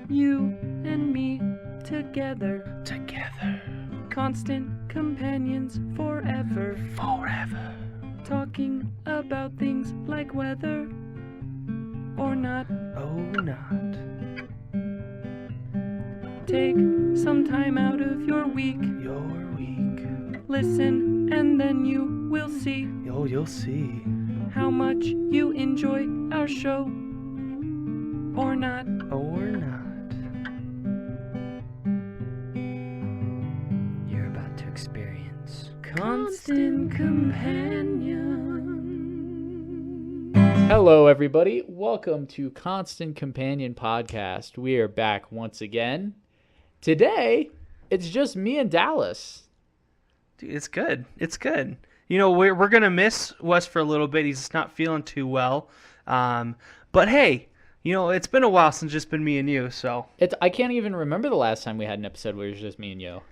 You and me together. Together. Constant companions forever. Forever. Talking about things like weather or not. Oh, not. Take some time out of your week. Your week. Listen and then you will see Oh, you'll see. how much you enjoy our show or not. Or not. You're about to experience Constant companion. Hello, everybody. Welcome to Constant Companion Podcast. We are back once again. Today, it's just me and Dallas. Dude, it's good. It's good. You know, we're gonna miss Wes for a little bit. He's not feeling too well. But hey, you know, it's been a while since just been me and you. So, I can't even remember the last time we had an episode where it was just me and you.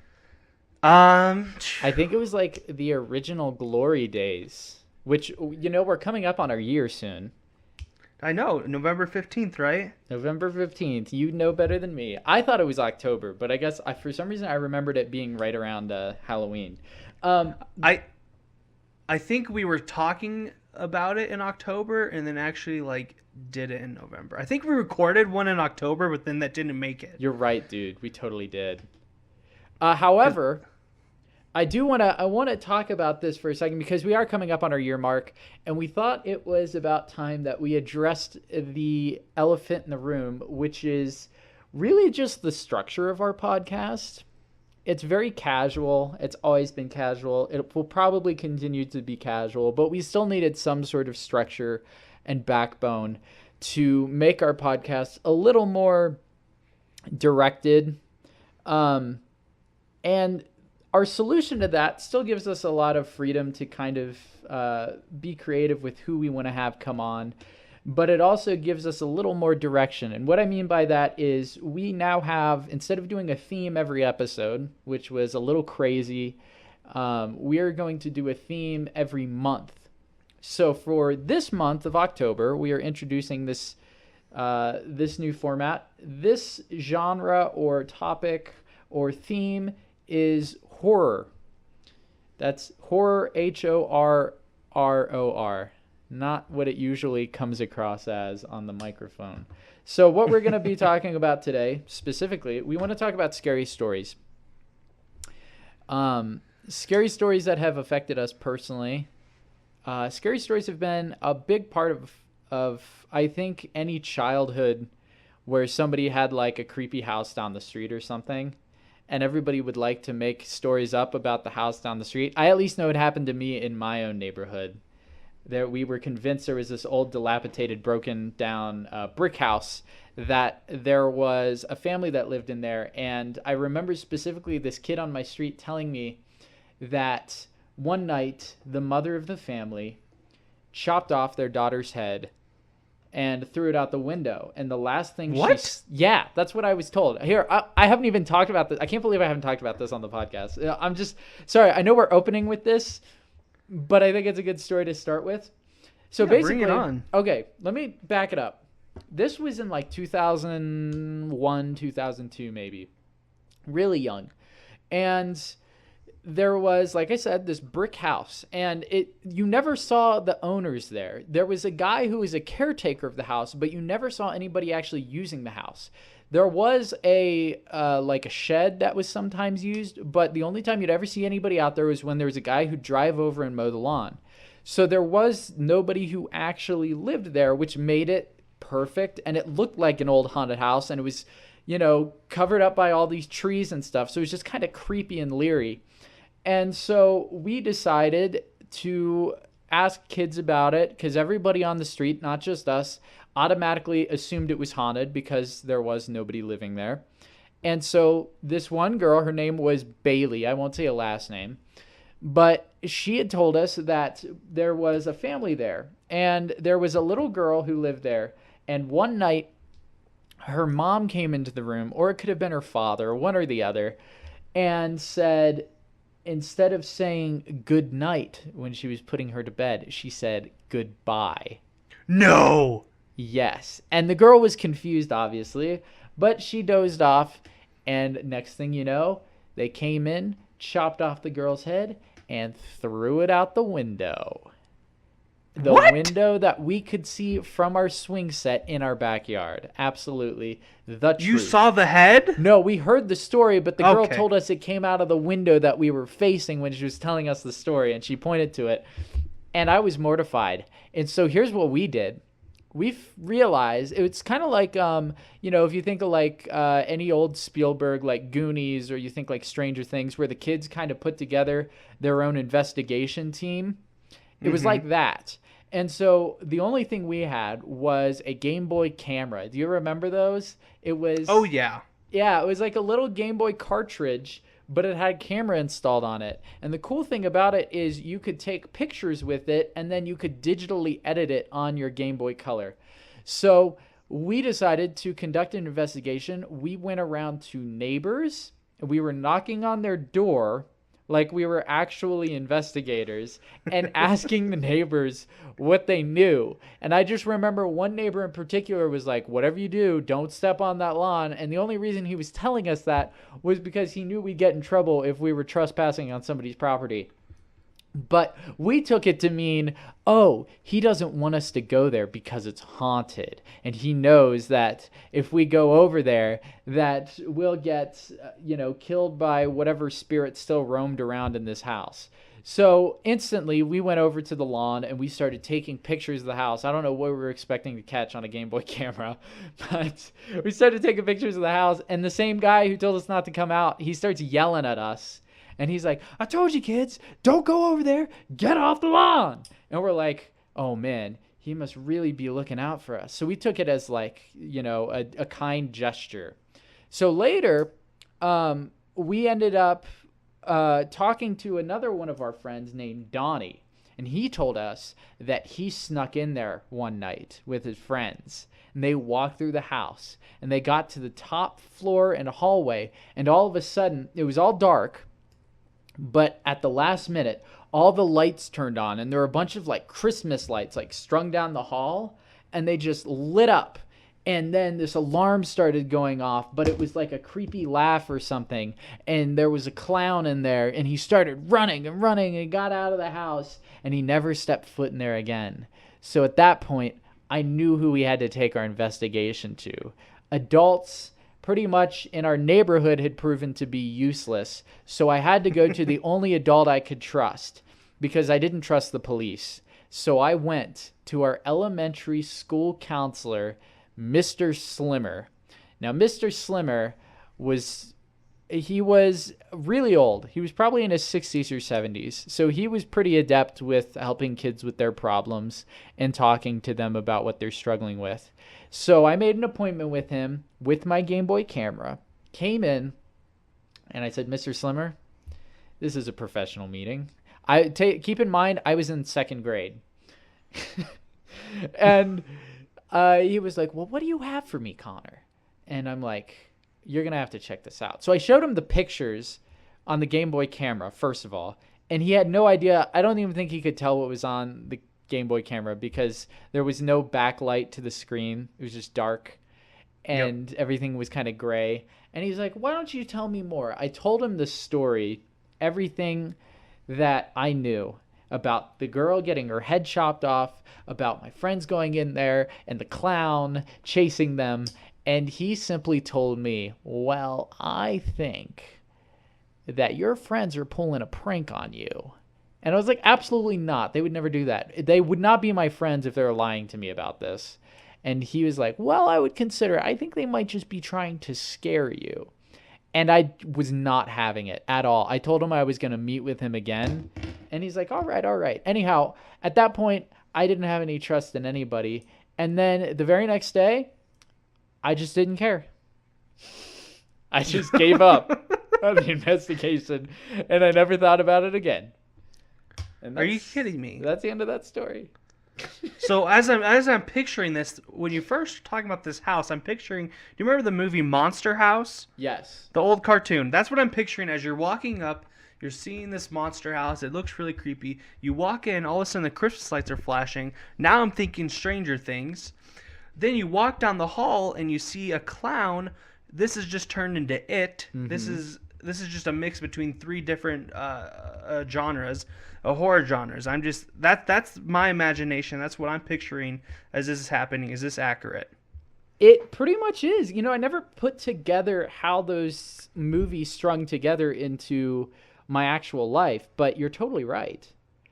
I I think it was like the original Glory days, which, you know, we're coming up on our year soon. know November 15th, right? November 15th. You know better than me. I thought it was October, but I guess for some reason I remembered it being right around Halloween. I think we were talking about it in October and then actually like did it in November. I think we recorded one in October, but then that didn't make it. You're right, dude. We totally did. However, I want to talk about this for a second because we are coming up on our year mark, and we thought it was about time that we addressed the elephant in the room, which is really just the structure of our podcast. It's very casual. It's always been casual. It will probably continue to be casual, but we still needed some sort of structure and backbone to make our podcast a little more directed. And our solution to that still gives us a lot of freedom to kind of be creative with who we want to have come on, but it also gives us a little more direction. And what I mean by that is we now have, instead of doing a theme every episode, which was a little crazy, we are going to do a theme every month. So for this month of October, we are introducing this new format. This genre or topic or theme is horror. That's horror, HORROR, not what it usually comes across as on the microphone. So what we're going to be talking about today, specifically, we want to talk about scary stories. Scary stories that have affected us personally. Scary stories have been a big part of I think any childhood where somebody had like a creepy house down the street or something. And everybody would like to make stories up about the house down the street. I at least know it happened to me in my own neighborhood. There, we were convinced there was this old, dilapidated, broken down brick house that there was a family that lived in there. And I remember specifically this kid on my street telling me that one night the mother of the family chopped off their daughter's head and threw it out the window. And the last thing yeah, that's what I was told. Here, I haven't even talked about this. I can't believe I haven't talked about this on the podcast. I'm just, sorry, I know we're opening with this, but I think it's a good story to start with. So basically, bring it on. Okay, let me back it up. This was in like 2001, 2002 maybe. Really young. And there was, like I said, this brick house, and you never saw the owners there. There was a guy who was a caretaker of the house, but you never saw anybody actually using the house. There was a shed that was sometimes used, but the only time you'd ever see anybody out there was when there was a guy who'd drive over and mow the lawn. So there was nobody who actually lived there, which made it perfect, and it looked like an old haunted house, and it was, you know, covered up by all these trees and stuff, so it was just kind of creepy and leery. And so we decided to ask kids about it because everybody on the street, not just us, automatically assumed it was haunted because there was nobody living there. And so this one girl, her name was Bailey. I won't say a last name, but she had told us that there was a family there and there was a little girl who lived there. And one night her mom came into the room, or it could have been her father, one or the other, and said, instead of saying good night when she was putting her to bed, she said goodbye. No. Yes. And the girl was confused, obviously, but she dozed off. And next thing you know, they came in, chopped off the girl's head, and threw it out the window. The What? window that we could see from our swing set in our backyard. Absolutely. The truth. You saw the head? No, we heard the story, but the girl Okay. told us it came out of the window that we were facing when she was telling us the story, and she pointed to it. And I was mortified. And so here's what we did. We've realized it's kind of like, if you think of like any old Spielberg, like Goonies, or you think like Stranger Things, where the kids kind of put together their own investigation team. It was like that. And so the only thing we had was a Game Boy camera. Do you remember those? It was... Oh, yeah. Yeah, it was like a little Game Boy cartridge, but it had camera installed on it. And the cool thing about it is you could take pictures with it, and then you could digitally edit it on your Game Boy Color. So we decided to conduct an investigation. We went around to neighbors. We were knocking on their door like we were actually investigators and asking the neighbors what they knew. And I just remember one neighbor in particular was like, whatever you do, don't step on that lawn. And the only reason he was telling us that was because he knew we'd get in trouble if we were trespassing on somebody's property. But we took it to mean, oh, he doesn't want us to go there because it's haunted. And he knows that if we go over there, that we'll get, killed by whatever spirit still roamed around in this house. So instantly we went over to the lawn and we started taking pictures of the house. I don't know what we were expecting to catch on a Game Boy camera, but we started taking pictures of the house. And the same guy who told us not to come out, he starts yelling at us. And he's like, I told you, kids, don't go over there. Get off the lawn. And we're like, oh, man, he must really be looking out for us. So we took it as like, a kind gesture. So later, we ended up talking to another one of our friends named Donnie. And he told us that he snuck in there one night with his friends. And they walked through the house. And they got to the top floor and a hallway. And all of a sudden, it was all dark. But at the last minute, all the lights turned on, and there were a bunch of like Christmas lights like strung down the hall, and they just lit up. And then this alarm started going off, but it was like a creepy laugh or something. And there was a clown in there, and he started running and got out of the house, and he never stepped foot in there again. So at that point, I knew who we had to take our investigation to. Adults pretty much in our neighborhood had proven to be useless. So I had to go to the only adult I could trust because I didn't trust the police. So I went to our elementary school counselor, Mr. Slimmer. Now, Mr. Slimmer was really old. He was probably in his 60s or 70s. So he was pretty adept with helping kids with their problems and talking to them about what they're struggling with. So I made an appointment with him with my Game Boy camera, came in, and I said, Mr. Slimmer, this is a professional meeting. Keep in mind, I was in second grade. And he was like, well, what do you have for me, Connor? And I'm like, you're going to have to check this out. So I showed him the pictures on the Game Boy camera, first of all, and he had no idea. I don't even think he could tell what was on the Game Boy camera because there was no backlight to the screen. It was just dark and everything was kind of gray. And he's like, why don't you tell me more? I told him the story, everything that I knew about the girl getting her head chopped off, about my friends going in there and the clown chasing them. And he simply told me, well, I think that your friends are pulling a prank on you. And I was like, absolutely not. They would never do that. They would not be my friends if they were lying to me about this. And he was like, well, I would consider it. I think they might just be trying to scare you. And I was not having it at all. I told him I was going to meet with him again. And he's like, all right. Anyhow, at that point, I didn't have any trust in anybody. And then the very next day, I just didn't care. I just gave up on the investigation. And I never thought about it again. And Are you kidding me? That's the end of that story. So as I'm picturing this, when you first talking about this house, I'm picturing. Do you remember the movie Monster House? Yes. The old cartoon. That's what I'm picturing as you're walking up. You're seeing this monster house. It looks really creepy. You walk in. All of a sudden, the Christmas lights are flashing. Now I'm thinking Stranger Things. Then you walk down the hall and you see a clown. This is just turned into It. This is just a mix between three different genres, horror genres. I'm just that's my imagination. That's what I'm picturing as this is happening. Is this accurate? It pretty much is. You know, I never put together how those movies strung together into my actual life, but you're totally right.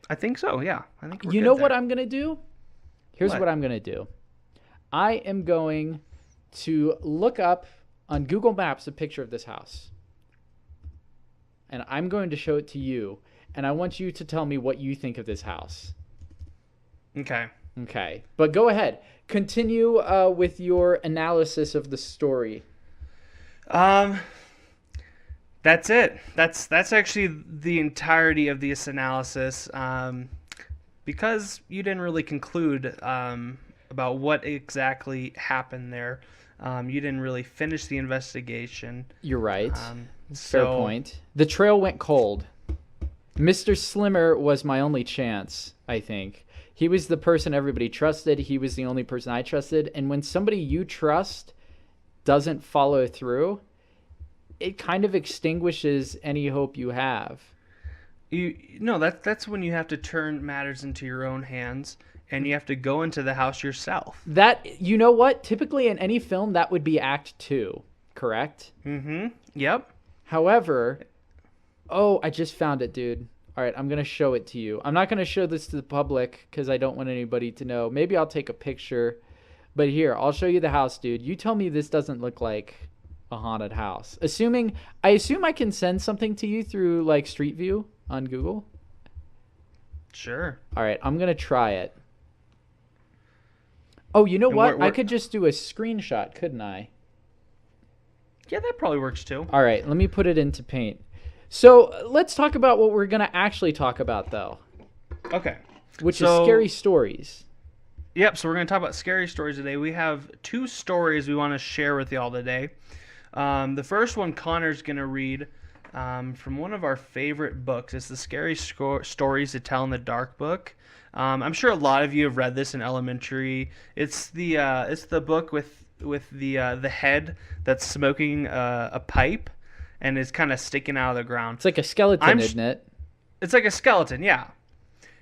I think so. Yeah, I think we're You good know there. what I'm going to do? Here's What? what I'm going to do. I am going to look up on Google Maps a picture of this house. And I'm going to show it to you. And I want you to tell me what you think of this house. Okay. Okay. But go ahead. Continue with your analysis of the story. That's it. That's actually the entirety of this analysis. Because you didn't really conclude about what exactly happened there. You didn't really finish the investigation. You're right. Fair So- point. The trail went cold. Mr. Slimmer was my only chance, I think. He was the person everybody trusted. He was the only person I trusted. And when somebody you trust doesn't follow through, it kind of extinguishes any hope you have. That's when you have to turn matters into your own hands and you have to go into the house yourself. That, you know what? Typically in any film, that would be Act 2, correct? Mm-hmm. Yep. However, oh, I just found it, dude. All right, I'm going to show it to you. I'm not going to show this to the public because I don't want anybody to know. Maybe I'll take a picture. But here, I'll show you the house, dude. You tell me this doesn't look like a haunted house. I assume I can send something to you through like Street View on Google. Sure. All right, I'm going to try it. Oh, you know And what? we're- I could just do a screenshot, couldn't I? Yeah, that probably works too. All right, let me put it into Paint. So let's talk about what we're going to actually talk about, though, Okay. which So- is scary stories. Yep, so we're going to talk about scary stories today. We have two stories we want to share with y'all today. The first one Connor's going to read from one of our favorite books. It's the Scary Stories to Tell in the Dark book. I'm sure a lot of you have read this in elementary. It's the book with the head that's smoking a pipe and is kind of sticking out of the ground. It's like a skeleton, I'm isn't it? It's like a skeleton, yeah.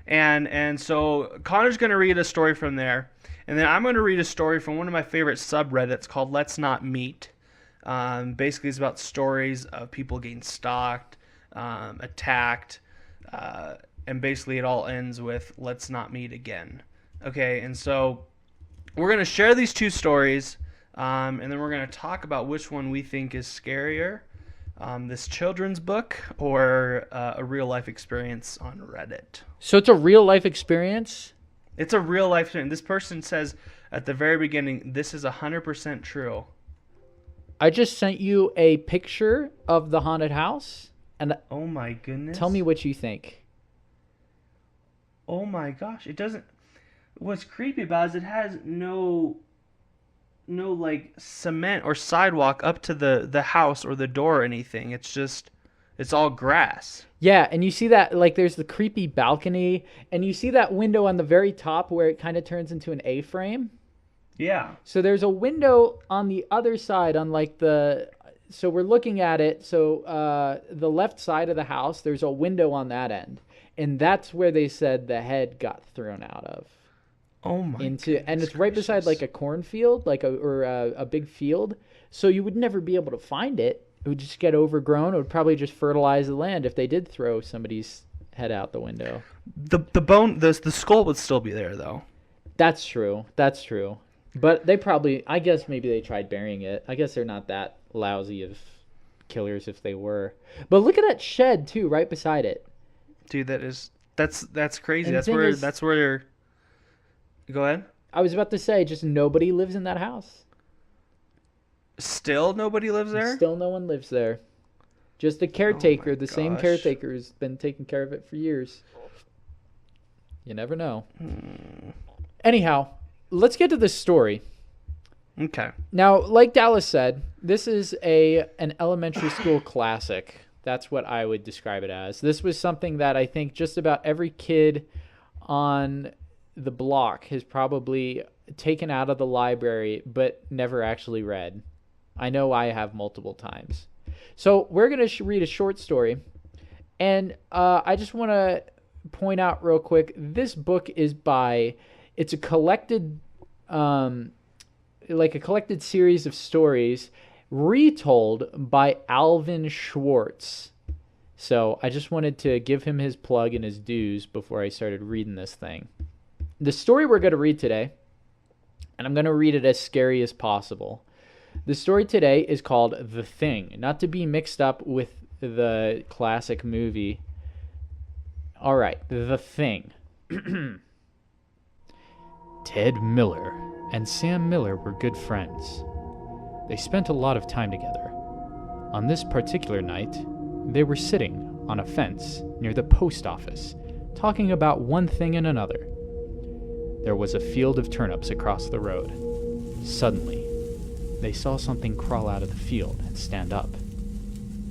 And so Connor's going to read a story from there, and then I'm going to read a story from one of my favorite subreddits called Let's Not Meet. Basically, it's about stories of people getting stalked, attacked, and basically it all ends with Let's Not Meet Again. Okay, and so we're going to share these two stories, and then we're going to talk about which one we think is scarier. This children's book or a real life experience on Reddit. So it's a real life experience? It's a real life thing. This person says at the very beginning, this is 100% true. I just sent you a picture of the haunted house, and Oh my goodness. tell me what you think. Oh my gosh. It doesn't. What's creepy about it is it has no like cement or sidewalk up to the house or the door or anything. It's all grass. Yeah, and you see that, like, there's the creepy balcony, and you see that window on the very top where it kind of turns into an A-frame. Yeah. So there's a window on the other side, on like so we're looking at it. So the left side of the house, there's a window on that end, and that's where they said the head got thrown out of. Oh my. And goodness it's right beside gracious. like a cornfield, like a big field. So you would never be able to find it. It would just get overgrown. It would probably just fertilize the land if they did throw somebody's head out the window. The bone, the skull would still be there though. That's true. That's true. But they probably, I guess maybe they tried burying it. I guess they're not that lousy of killers if they were. But look at that shed too, right beside it. Dude, that's crazy. And the That's thing where is- that's where they're. Go ahead. I was about to say, just nobody lives in that house. Still nobody lives there? Still no one lives there. Just the caretaker. The same gosh. caretaker has been taking care of it for years. You never know. Anyhow, let's get to this story. Okay. Now, like Dallas said, this is an elementary school classic. That's what I would describe it as. This was something that I think just about every kid on the block has probably taken out of the library but never actually read. I know I have multiple times. So we're going to read a short story. And I just want to point out real quick, this book is it's a collected, like a collected series of stories retold by Alvin Schwartz. So I just wanted to give him his plug and his dues before I started reading this thing. The story we're going to read today, and I'm going to read it as scary as possible. The story today is called The Thing, not to be mixed up with the classic movie. All right, The Thing. Ted Miller and Sam Miller were good friends. They spent a lot of time together. On this particular night, they were sitting on a fence near the post office, talking about one thing and another. There was a field of turnips across the road. Suddenly, they saw something crawl out of the field and stand up.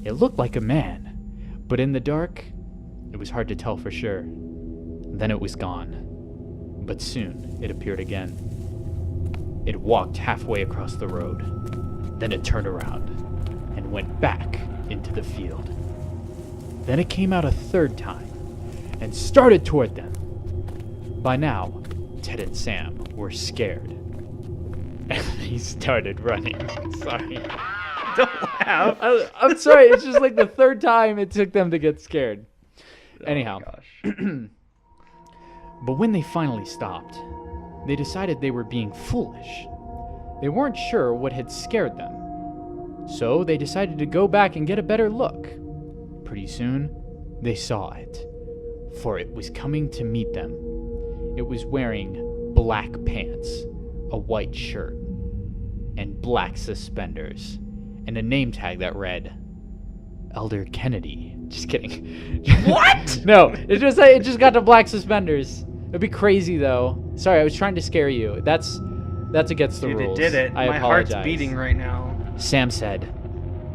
It looked like a man, but in the dark, it was hard to tell for sure. Then it was gone. But soon, it appeared again. It walked halfway across the road. Then it turned around and went back into the field. Then it came out a third time and started toward them. By now, Ted and Sam were scared. And they started running. Sorry. Don't laugh. I'm sorry. It's just like the third time it took them to get scared. Anyhow. Oh, gosh. But when they finally stopped, they decided they were being foolish. They weren't sure what had scared them. So they decided to go back and get a better look. Pretty soon, they saw it. For it was coming to meet them. It was wearing black pants, a white shirt, and black suspenders, and a name tag that read, Elder Kennedy. Just kidding. What? No, it just got to black suspenders. It'd be crazy though. Sorry, I was trying to scare you. That's against the Dude, rules. it did it. I My apologize. heart's beating right now. Sam said,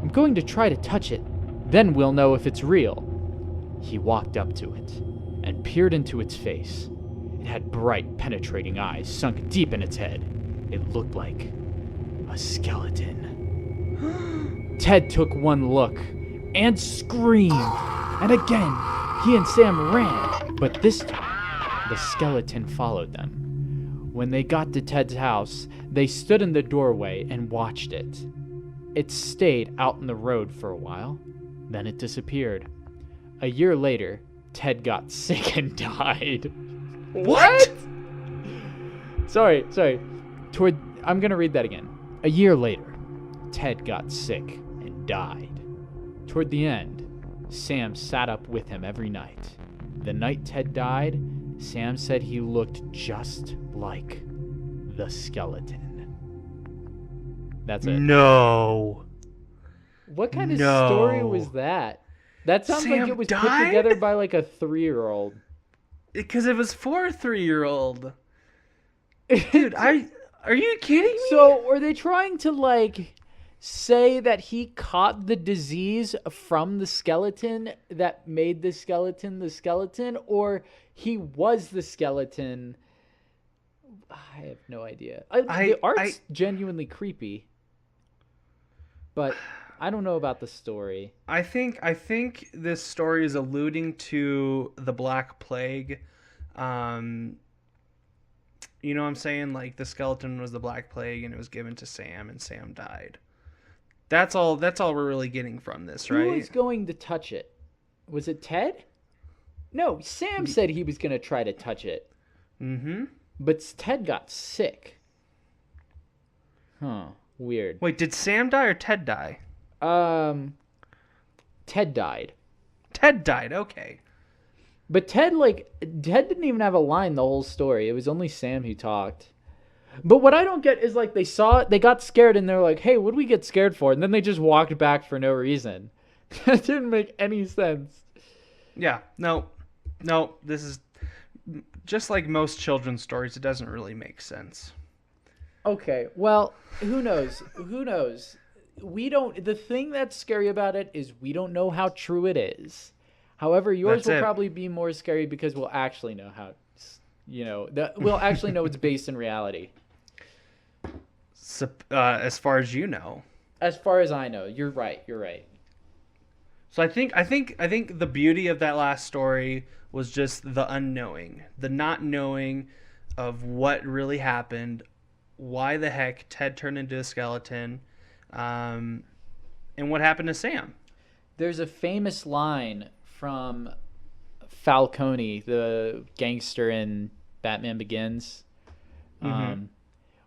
I'm going to try to touch it. Then we'll know if it's real. He walked up to it and peered into its face. It had bright, penetrating eyes sunk deep in its head. It looked like a skeleton. Ted took one look and screamed. And again, he and Sam ran. But this time, the skeleton followed them. When they got to Ted's house, they stood in the doorway and watched it. It stayed out in the road for a while. Then it disappeared. A year later, Ted got sick and died. What? Sorry. I'm going to read that again. A year later, Ted got sick and died. Toward the end, Sam sat up with him every night. The night Ted died, Sam said he looked just like the skeleton. That's it. No. What kind of No. story was that? That sounds like Sam it was put died? together by like a 3-year-old. Because it was for a 3-year-old. Dude, are you kidding me? So, were they trying to like say that he caught the disease from the skeleton that made the skeleton, or he was the skeleton? I have no idea. The art's genuinely creepy, but I don't know about the story. I think this story is alluding to the Black Plague. You know what I'm saying? Like the skeleton was the Black Plague and it was given to Sam and Sam died. That's all we're really getting from this, right? Who was going to touch it? Was it Ted? No, Sam said he was going to try to touch it. Mm-hmm. But Ted got sick. Huh. Weird. Wait, did Sam die or Ted die? Ted died. Ted died, okay. But Ted didn't even have a line the whole story. It was only Sam who talked. But what I don't get is like they got scared and they're like, hey, what do we get scared for? And then they just walked back for no reason. That didn't make any sense. Yeah, no, this is just like most children's stories. It doesn't really make sense. Okay, well, who knows? The thing that's scary about it is we don't know how true it is. However, yours That's will it. probably be more scary because we'll actually know we'll actually know it's based in reality. as far as you know. As far as I know, you're right. You're right. So I think the beauty of that last story was just the unknowing, the not knowing of what really happened, why the heck Ted turned into a skeleton, and what happened to Sam. There's a famous line from Falcone, the gangster in Batman Begins,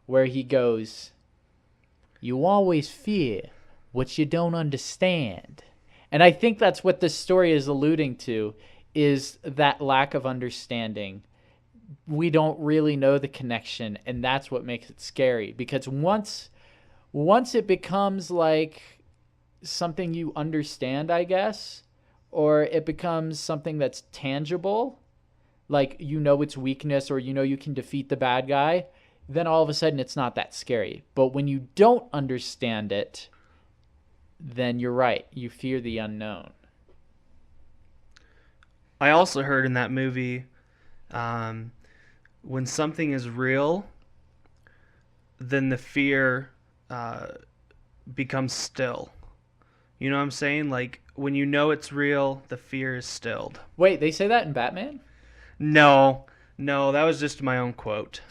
where he goes, "You always fear what you don't understand." And I think that's what this story is alluding to, is that lack of understanding. We don't really know the connection, and that's what makes it scary. Because once it becomes like something you understand, I guess, or it becomes something that's tangible, like you know its weakness, or you know you can defeat the bad guy, then all of a sudden it's not that scary. But when you don't understand it, then you're right. You fear the unknown. I also heard in that movie, when something is real, then the fear becomes still. You know what I'm saying? Like, when you know it's real, the fear is stilled. Wait, they say that in Batman? No, that was just my own quote.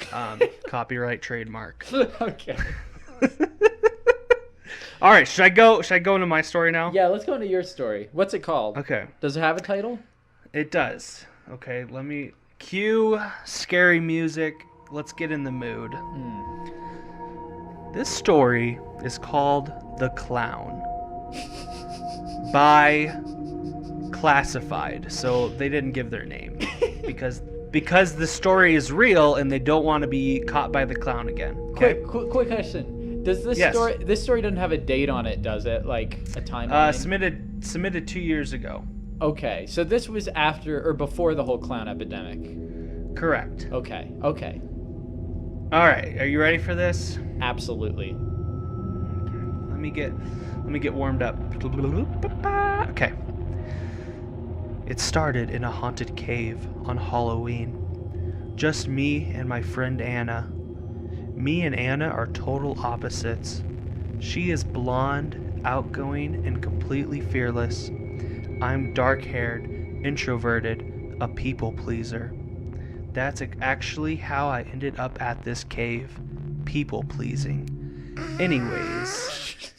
Copyright trademark. Okay. All right, should I go into my story now? Yeah, let's go into your story. What's it called? Okay. Does it have a title? It does. Okay, let me cue scary music. Let's get in the mood. This story is called The Clown by Classified. So they didn't give their name because the story is real and they don't want to be caught by the clown again. Okay? Quick question. Does this Yes. story doesn't have a date on it, does it? Like a timeline? Submitted 2 years ago. Okay, so this was after or before the whole clown epidemic. Correct. Okay. All right, are you ready for this? Absolutely. Let me get warmed up. Okay. It started in a haunted cave on Halloween. Just me and my friend Anna. Me and Anna are total opposites. She is blonde, outgoing, and completely fearless. I'm dark-haired, introverted, a people pleaser. That's actually how I ended up at this cave. People pleasing. Anyways.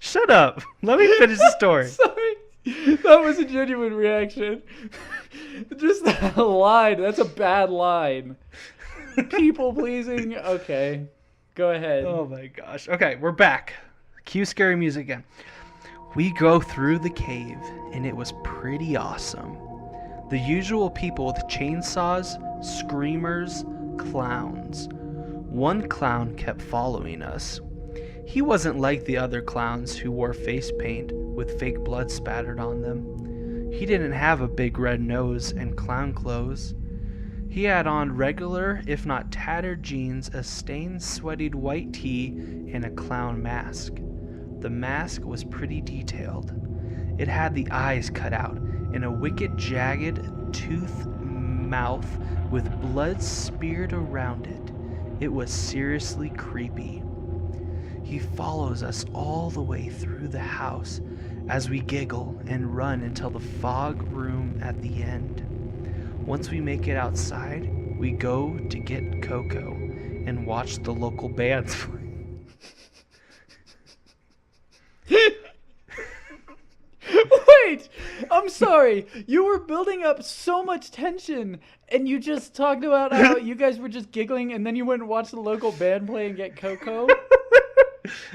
Shut up. Let me finish the story. Sorry. That was a genuine reaction. Just that line. That's a bad line. People pleasing. Okay. Go ahead. Oh my gosh. Okay, we're back. Cue scary music again. We go through the cave, and it was pretty awesome. The usual people with chainsaws, screamers, clowns. One clown kept following us. He wasn't like the other clowns who wore face paint with fake blood spattered on them. He didn't have a big red nose and clown clothes. He had on regular, if not tattered jeans, a stained, sweated white tee, and a clown mask. The mask was pretty detailed. It had the eyes cut out and a wicked, jagged, toothed mouth with blood speared around it. It was seriously creepy. He follows us all the way through the house as we giggle and run until the fog room at the end. Once we make it outside, we go to get Coco and watch the local bands play. Wait, I'm sorry. You were building up so much tension, and you just talked about how you guys were just giggling, and then you went and watched the local band play and get Coco.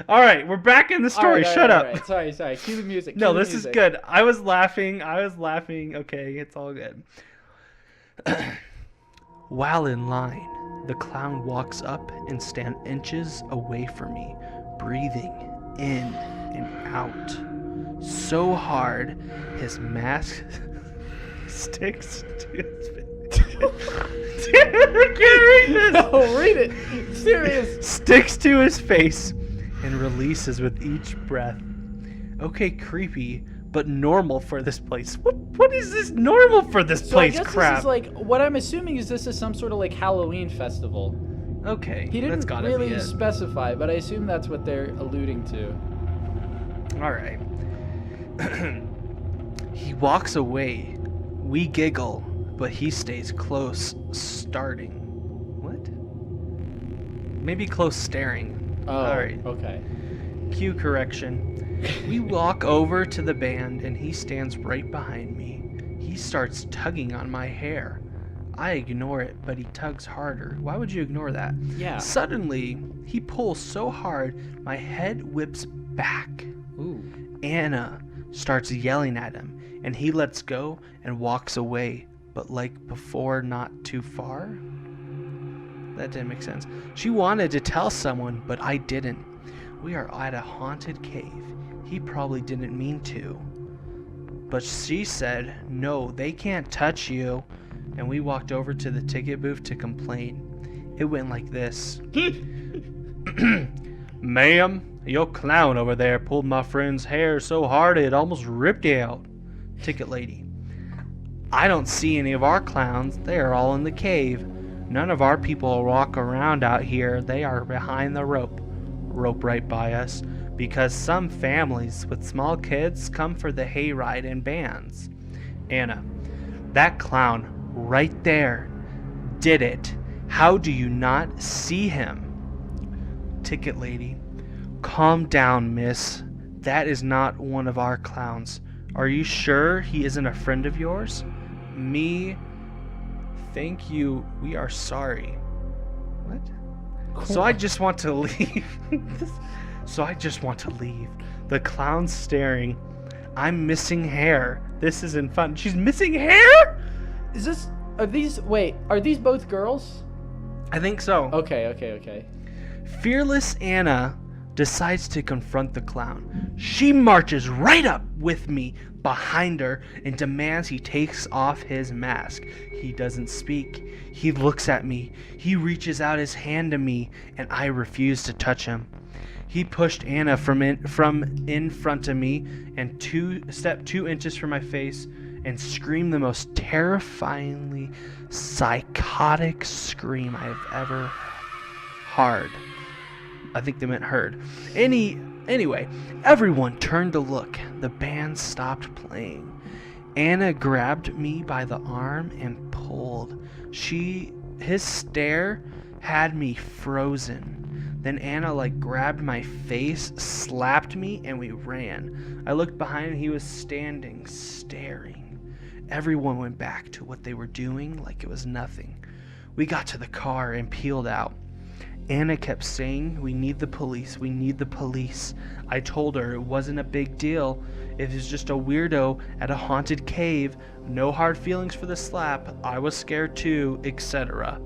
All right, we're back in the story. Shut up. All right. Sorry. Cue the music. No, this is good. I was laughing. Okay, it's all good. While in line, the clown walks up and stands inches away from me, breathing in and out so hard his mask sticks to his face. Dude, I can't read this. No, read it. Serious. Sticks to his face and releases with each breath. Okay, creepy, but normal for this place. What is this normal for this place? So I guess crap. this is like, what I'm assuming is this is some sort of like Halloween festival. Okay, He that's didn't gotta really be it. specify, but I assume that's what they're alluding to. All right. He walks away. We giggle, but he stays close, starting. What? Maybe close staring. Oh, All right. okay. Cue correction. We walk over to the band and he stands right behind me. He starts tugging on my hair. I ignore it, but he tugs harder. Why would you ignore that? Yeah. Suddenly, he pulls so hard, my head whips back. Ooh. Anna starts yelling at him, and he lets go and walks away, but like before, not too far? That didn't make sense. She wanted to tell someone, but I didn't. We are at a haunted cave. He probably didn't mean to. But she said, no, they can't touch you. And we walked over to the ticket booth to complain. It went like this. Ma'am, your clown over there pulled my friend's hair so hard it almost ripped it out. Ticket lady. I don't see any of our clowns. They are all in the cave. None of our people walk around out here. They are behind the rope. Rope right by us. Because some families with small kids come for the hayride in bands. Anna. That clown right there did it. How do you not see him? Ticket lady. Calm down, miss. That is not one of our clowns. Are you sure he isn't a friend of yours? Me. Thank you. We are sorry. What? So I just want to leave. So I just want to leave. The clown's staring. I'm missing hair. This isn't fun. She's missing hair? Are these both girls? I think so. Okay. Fearless Anna decides to confront the clown. She marches right up with me behind her and demands he takes off his mask. He doesn't speak. He looks at me. He reaches out his hand to me, and I refuse to touch him. He pushed Anna from in front of me and stepped 2 inches from my face and screamed the most terrifyingly psychotic scream I have ever heard. I think they meant heard. Anyway, everyone turned to look. The band stopped playing. Anna grabbed me by the arm and pulled. His stare had me frozen. Then Anna grabbed my face, slapped me, and we ran. I looked behind and he was standing, staring. Everyone went back to what they were doing like it was nothing. We got to the car and peeled out. Anna kept saying, we need the police, we need the police. I told her it wasn't a big deal. It was just a weirdo at a haunted cave. No hard feelings for the slap. I was scared too, etc.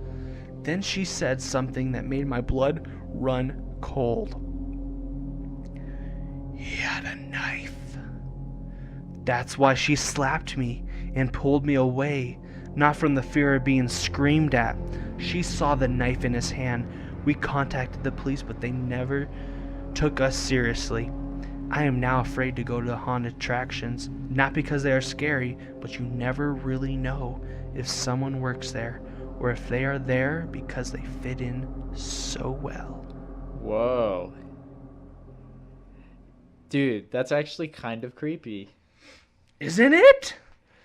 Then she said something that made my blood run cold. He had a knife. That's why she slapped me and pulled me away, not from the fear of being screamed at. She saw the knife in his hand. We contacted the police, but they never took us seriously. I am now afraid to go to the haunted attractions, not because they are scary, but you never really know if someone works there, or if they are there because they fit in so well. Whoa. Dude, that's actually kind of creepy. Isn't it?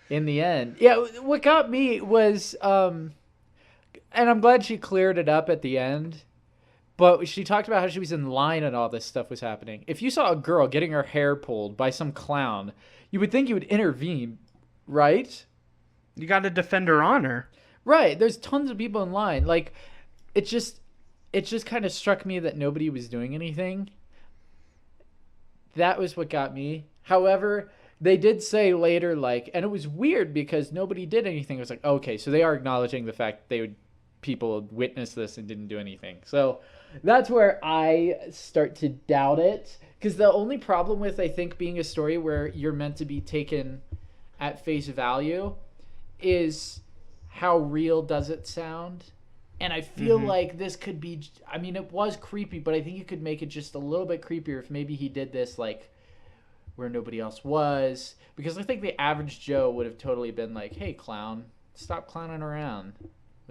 In the end. Yeah, what got me was, and I'm glad she cleared it up at the end, but she talked about how she was in line and all this stuff was happening. If you saw a girl getting her hair pulled by some clown, you would think you would intervene, right? You got to defend her honor. Right. There's tons of people in line. It just kind of struck me that nobody was doing anything. That was what got me. However, they did say later, and it was weird because nobody did anything. It was like, okay, so they are acknowledging the fact that people witnessed this and didn't do anything. So that's where I start to doubt it. Because the only problem with, I think, being a story where you're meant to be taken at face value is how real does it sound? And I feel like this could be, I mean, it was creepy, but I think you could make it just a little bit creepier if maybe he did this, where nobody else was. Because I think the average Joe would have totally been like, hey, clown, stop clowning around.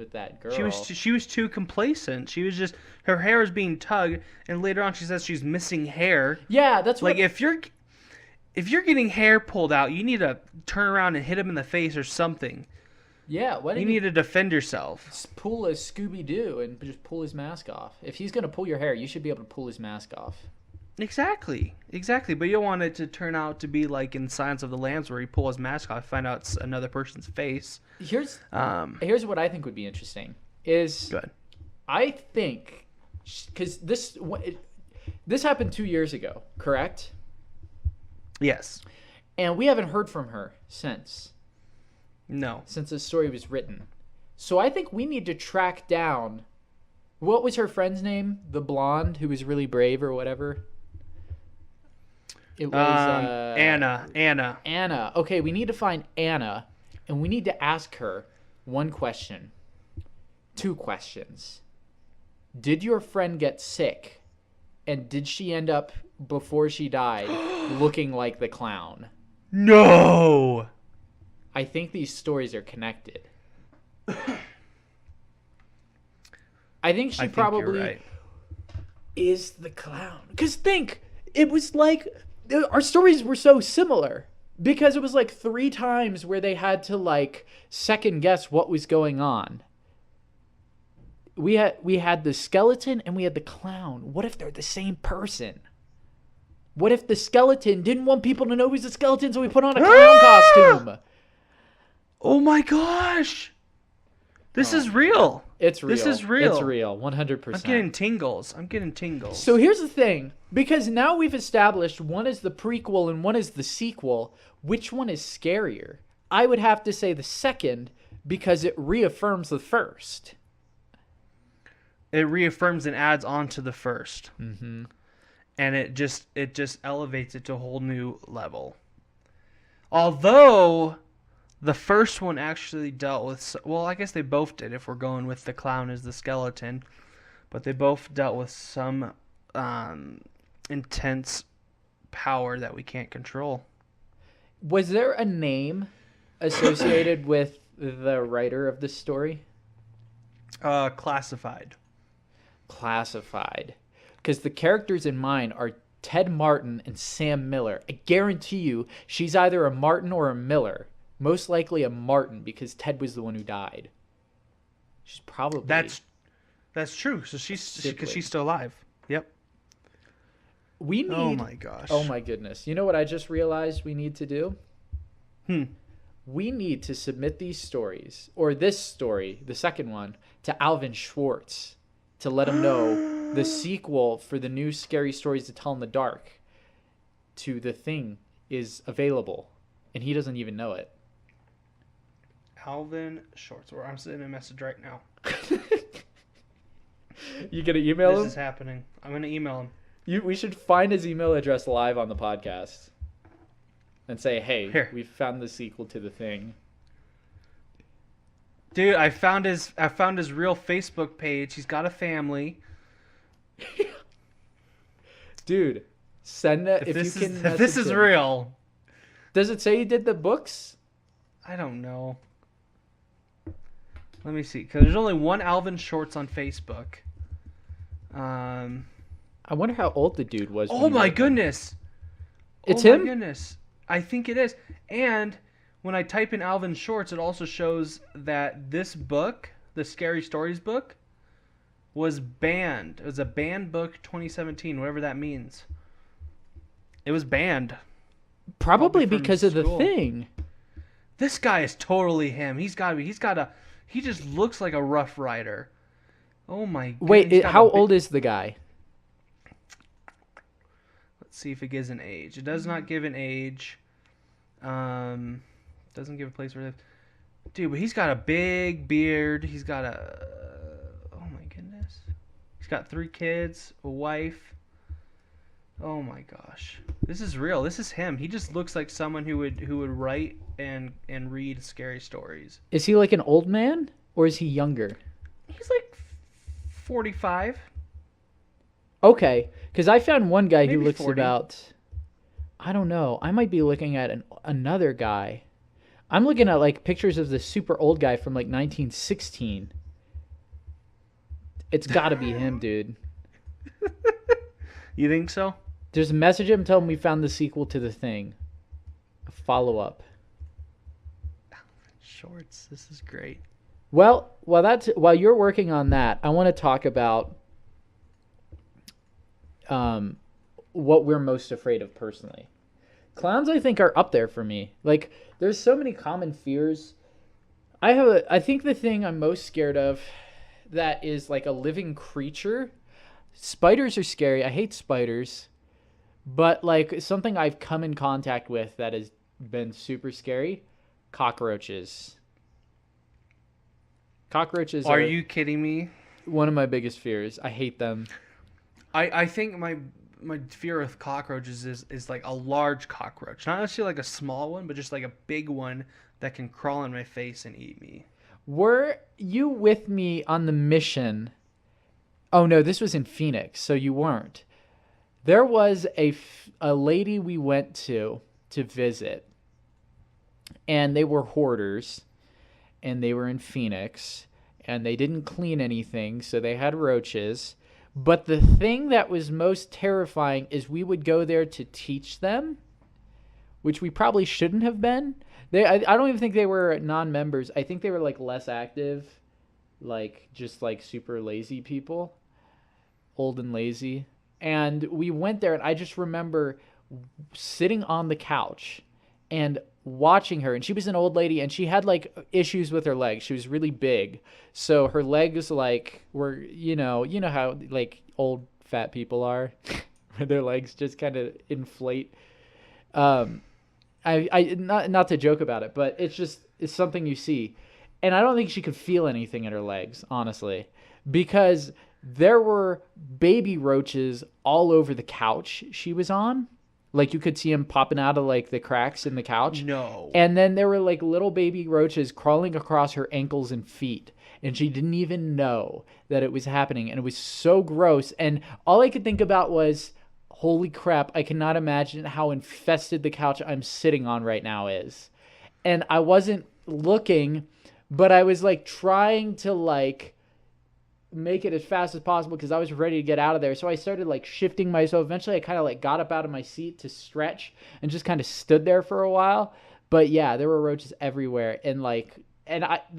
with that girl. She was too complacent. She was just her hair is being tugged, and later on she says she's missing hair. Yeah, that's Like what. if you're getting hair pulled out, you need to turn around and hit him in the face or something. Yeah, what You did need to defend yourself. pull a Scooby Doo and just pull his mask off? If he's gonna pull your hair, you should be able to pull his mask off. Exactly. But you don't want it to turn out to be like in Silence of the Lambs, where he pull his mask off, find out it's another person's face. Here's what I think would be interesting is Good. I think because this happened 2 years ago, correct? Yes. And we haven't heard from her since No. this story was written. So I think we need to track down. What was her friend's name? The blonde who was really brave or whatever. It was Anna. Anna. Okay, we need to find Anna, and we need to ask her one question. 2 questions. Did your friend get sick? And did she end up, before she died, looking like the clown? No. I think these stories are connected. I think she probably you're right. is the clown. Because think, it was like, our stories were so similar. Because it was like 3 times where they had to like second guess what was going on. We had the skeleton and we had the clown. What if they're the same person? What if the skeleton didn't want people to know he was a skeleton, so he put on a clown costume? Oh my gosh. This is real. It's real. This is real. It's real, 100%. I'm getting tingles. So here's the thing. Because now we've established one is the prequel and one is the sequel, which one is scarier? I would have to say the second because it reaffirms the first. It reaffirms and adds on to the first. Mm-hmm. And it just elevates it to a whole new level. Although the first one actually dealt with, well, I guess they both did if we're going with the clown as the skeleton, but they both dealt with some intense power that we can't control. Was there a name associated with the writer of this story? Classified. Classified. Because the characters in mine are Ted Martin and Sam Miller. I guarantee you she's either a Martin or a Miller. Most likely a Martin because Ted was the one who died. She's probably... That's true. So because she's still alive. Yep. We need... Oh my gosh. Oh my goodness. You know what I just realized we need to do? We need to submit these stories, or this story, the second one, to Alvin Schwartz to let him know the sequel for the new Scary Stories to Tell in the Dark to The Thing is available, and he doesn't even know it. Alvin Schwartz. I'm sending a message right now. You gonna email This him? is happening. I'm gonna email him. We should find his email address live on the podcast and say, hey, Here. we found the sequel to The Thing. Dude, I found his real Facebook page. He's got a family. Dude, send that if this you can. if this message is him. real. Does it say he did the books? I don't know. Let me see, because there's only one Alvin Schwartz on Facebook. I wonder how old the dude was. when Oh he my wrote them. goodness. It's Oh him? my goodness. I think it is. And when I type in Alvin Schwartz, it also shows that this book, the Scary Stories book, was banned. It was a banned book 2017, whatever that means. It was banned. Probably from because of The school. Thing. This guy is totally him. He just looks like a Rough Rider. Oh my god. Wait, how old is the guy? Let's see if it gives an age. It does not give an age. Doesn't give a place where it. Dude, but he's got a big beard. He's got oh my goodness. He's got 3 kids, a wife. Oh my gosh. This is real. This is him. He just looks like someone who would write and read scary stories. Is he like an old man or is he younger? He's like 45. Okay, because I found one guy who Maybe looks 40. about. I don't know. I might be looking at another guy. I'm looking at like pictures of the super old guy from like 1916. It's got to be him, dude. You think so? Just message him, tell him we found the sequel to The Thing. A follow-up. Shorts. This is great. Well, while you're working on that, I want to talk about what we're most afraid of personally. Clowns, I think, are up there for me. Like, there's so many common fears. I think the thing I'm most scared of that is like a living creature. Spiders are scary. I hate spiders. But like something I've come in contact with that has been super scary, cockroaches. Cockroaches Are you kidding me? one of my biggest fears. I hate them. I think my fear of cockroaches is like a large cockroach. Not necessarily like a small one, but just like a big one that can crawl in my face and eat me. Were you with me on the mission? Oh no, this was in Phoenix, so you weren't. There was a lady we went to visit, and they were hoarders, and they were in Phoenix, and they didn't clean anything, so they had roaches. But the thing that was most terrifying is we would go there to teach them, which we probably shouldn't have been. I don't even think they were non-members. I think they were like less active, like just like super lazy people, old and lazy. And we went there, and I just remember sitting on the couch and watching her. And she was an old lady, and she had like issues with her legs. She was really big, so her legs like were you know how like old fat people are, where their legs just kind of inflate. I not to joke about it, but it's something you see. And I don't think she could feel anything in her legs, honestly, because there were baby roaches all over the couch she was on. Like you could see them popping out of like the cracks in the couch. No. And then there were like little baby roaches crawling across her ankles and feet. And she didn't even know that it was happening. And it was so gross. And all I could think about was, holy crap, I cannot imagine how infested the couch I'm sitting on right now is. And I wasn't looking, but I was like trying to like make it as fast as possible because I was ready to get out of there. So I started like shifting myself. Eventually I kind of like got up out of my seat to stretch and just kind of stood there for a while. But yeah, there were roaches everywhere. And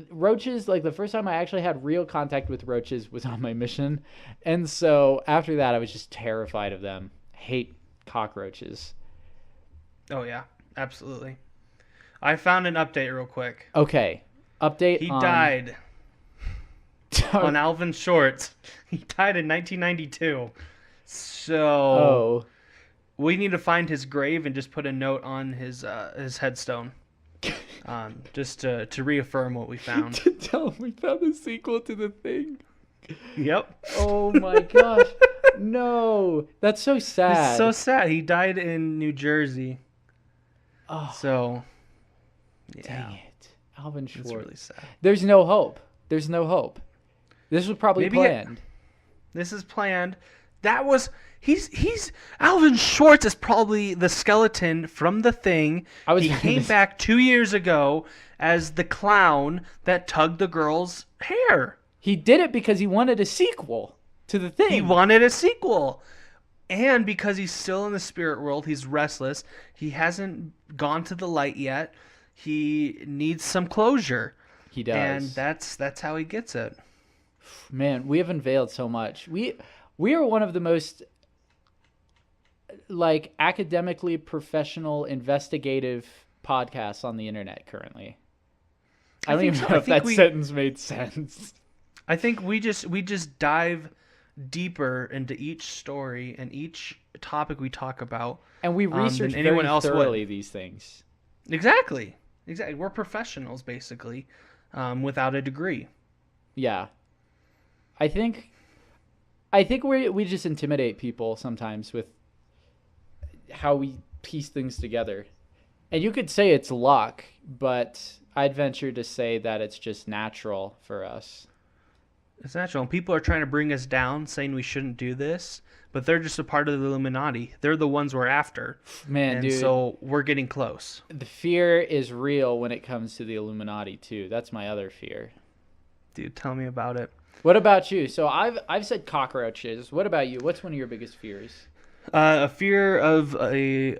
roaches, like the first time I actually had real contact with roaches was on my mission. And so after that, I was just terrified of them. Hate cockroaches. Oh yeah, absolutely. I found an update real quick. Okay. Update He on... died on Alvin Shorts. He died in 1992. So we need to find his grave and just put a note on his headstone. Just to reaffirm what we found. To tell him we found the sequel to The Thing. Yep. Oh my gosh. No. That's so sad. It's so sad. He died in New Jersey. Oh, So, yeah. dang it. Alvin Schwartz. It's really sad. There's no hope. There's no hope. This was probably planned. This is planned. That was he's Alvin Schwartz is probably the skeleton from The Thing. He came back 2 years ago as the clown that tugged the girl's hair. He did it because he wanted a sequel to The Thing. He wanted a sequel. And because he's still in the spirit world, he's restless. He hasn't gone to the light yet. He needs some closure. He does. And that's how he gets it. Man, we have unveiled so much. We are one of the most like academically professional investigative podcasts on the internet currently. I don't even know if that sentence made sense. I think we just dive deeper into each story and each topic we talk about. And we research very thoroughly these things. Exactly. We're professionals, basically, without a degree. Yeah. I think we just intimidate people sometimes with how we piece things together. And you could say it's luck, but I'd venture to say that it's just natural for us. It's natural. And people are trying to bring us down, saying we shouldn't do this, but they're just a part of the Illuminati. They're the ones we're after. Man, and dude. So we're getting close. The fear is real when it comes to the Illuminati, too. That's my other fear. Dude, tell me about it. What about you? So I've said cockroaches. What about you? What's one of your biggest fears? A fear of a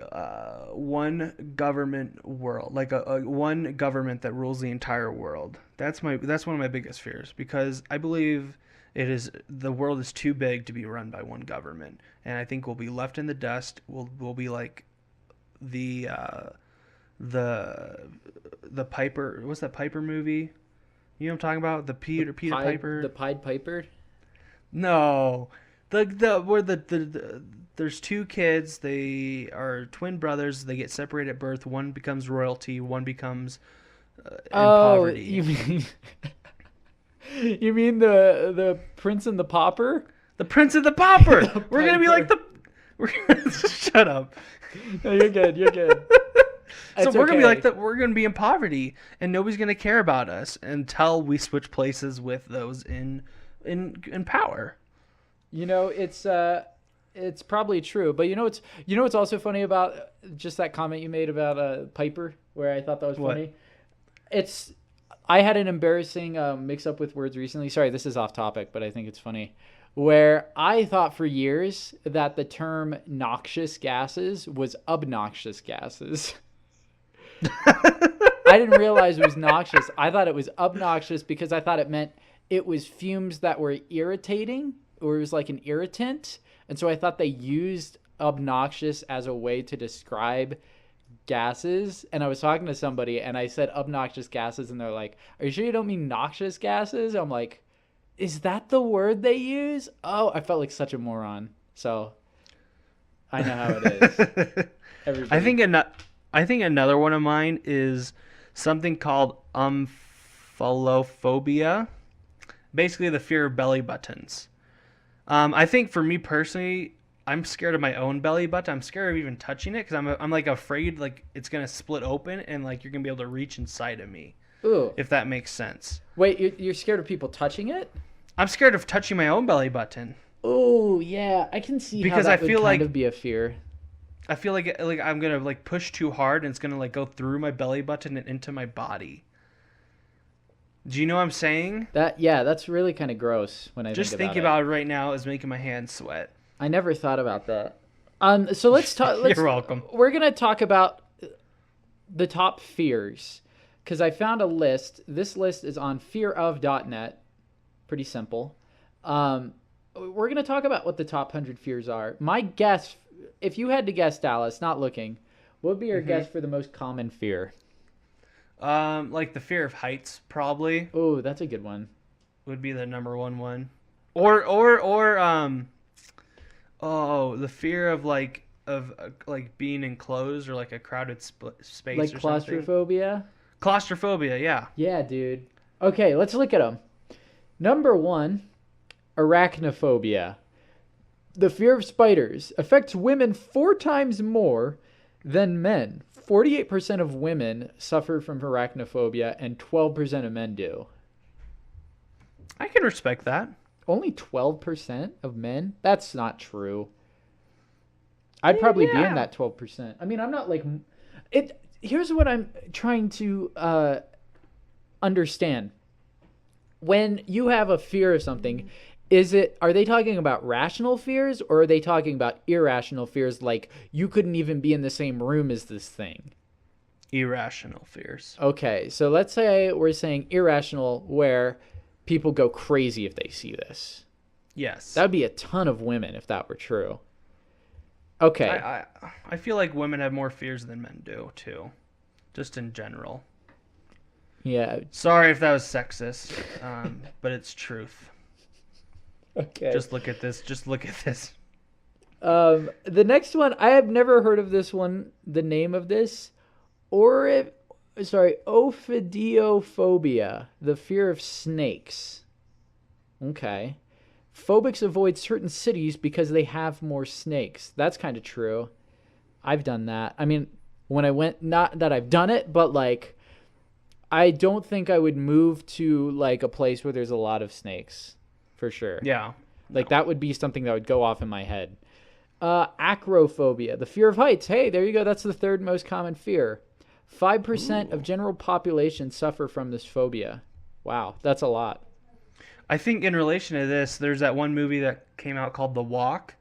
one government world, like a one government that rules the entire world. That's one of my biggest fears because I believe the world is too big to be run by one government, and I think we'll be left in the dust. We'll be like the the Piper. What's that Piper movie? You know what I'm talking about? The Peter Piper. The Pied Piper. No, where there's two kids. They are twin brothers. They get separated at birth. One becomes royalty. One becomes in poverty. You mean you mean the Prince and the Pauper? The Prince and the Pauper. We're gonna be like the. Shut up. No, you're good. You're good. So It's we're gonna be like okay. that. We're gonna be in poverty, and nobody's gonna care about us until we switch places with those in power. You know, it's probably true, but you know what's also funny about just that comment you made about Piper, where I thought that was What? funny. I had an embarrassing mix up with words recently. Sorry, this is off topic, but I think it's funny. Where I thought for years that the term noxious gases was obnoxious gases. I didn't realize it was noxious. I thought it was obnoxious because I thought it meant it was fumes that were irritating, or it was like an irritant. And so I thought they used obnoxious as a way to describe gases. And I was talking to somebody and I said obnoxious gases, and they're like, "Are you sure you don't mean noxious gases?" I'm like, "Is that the word they use?" Oh, I felt like such a moron. So I know how it is. Everybody. I think another one of mine is something called omphalophobia. Basically, the fear of belly buttons. I think for me personally, I'm scared of my own belly button. I'm scared of even touching it because I'm like afraid like it's gonna split open and like you're gonna be able to reach inside of me. Ooh. If that makes sense. Wait, you're scared of people touching it? I'm scared of touching my own belly button. Oh, yeah. I can see Because how I that feel would like- kind of be a fear. I feel like I'm gonna like push too hard and it's gonna like go through my belly button and into my body. Do you know what I'm saying? That's really kind of gross when I Just think thinking about it. about it right now is making my hands sweat. I never thought about that. So let's talk. You're welcome. We're gonna talk about the top fears because I found a list. This list is on fearof.net. Pretty simple. We're gonna talk about what the top 100 fears are. My guess, if you had to guess, Dallas, not looking, what would be your guess for the most common fear? Like the fear of heights probably Oh, that's a good one. would be the number one. Or the fear of like being enclosed or like a crowded space Like or something. claustrophobia? Claustrophobia, yeah. Yeah, dude. Okay, let's look at them. Number 1, arachnophobia. The fear of spiders affects women 4 times more than men. 48% of women suffer from arachnophobia and 12% of men do. I can respect that. Only 12% of men? That's not true. I'd probably be in Yeah. that 12%. I mean, I'm not like it. Here's what I'm trying to understand. When you have a fear of something, are they talking about rational fears or are they talking about irrational fears like you couldn't even be in the same room as this thing? Irrational fears. Okay, so let's say we're saying irrational where people go crazy if they see this. Yes. That would be a ton of women if that were true. Okay. I feel like women have more fears than men do too, just in general. Yeah. Sorry if that was sexist, but it's truth. Okay. Just look at this. The next one, I have never heard of this one. The name of this, ophidiophobia, the fear of snakes. Okay. Phobics avoid certain cities because they have more snakes. That's kind of true. I've done that. I mean, when I went, not that I've done it, but like, I don't think I would move to like a place where there's a lot of snakes, for sure. Yeah. Like that would be something that would go off in my head. Acrophobia, the fear of heights. Hey, there you go. That's the 3rd most common fear. 5% of general population suffer from this phobia. Wow, that's a lot. I think in relation to this, there's that one movie that came out called The Walk.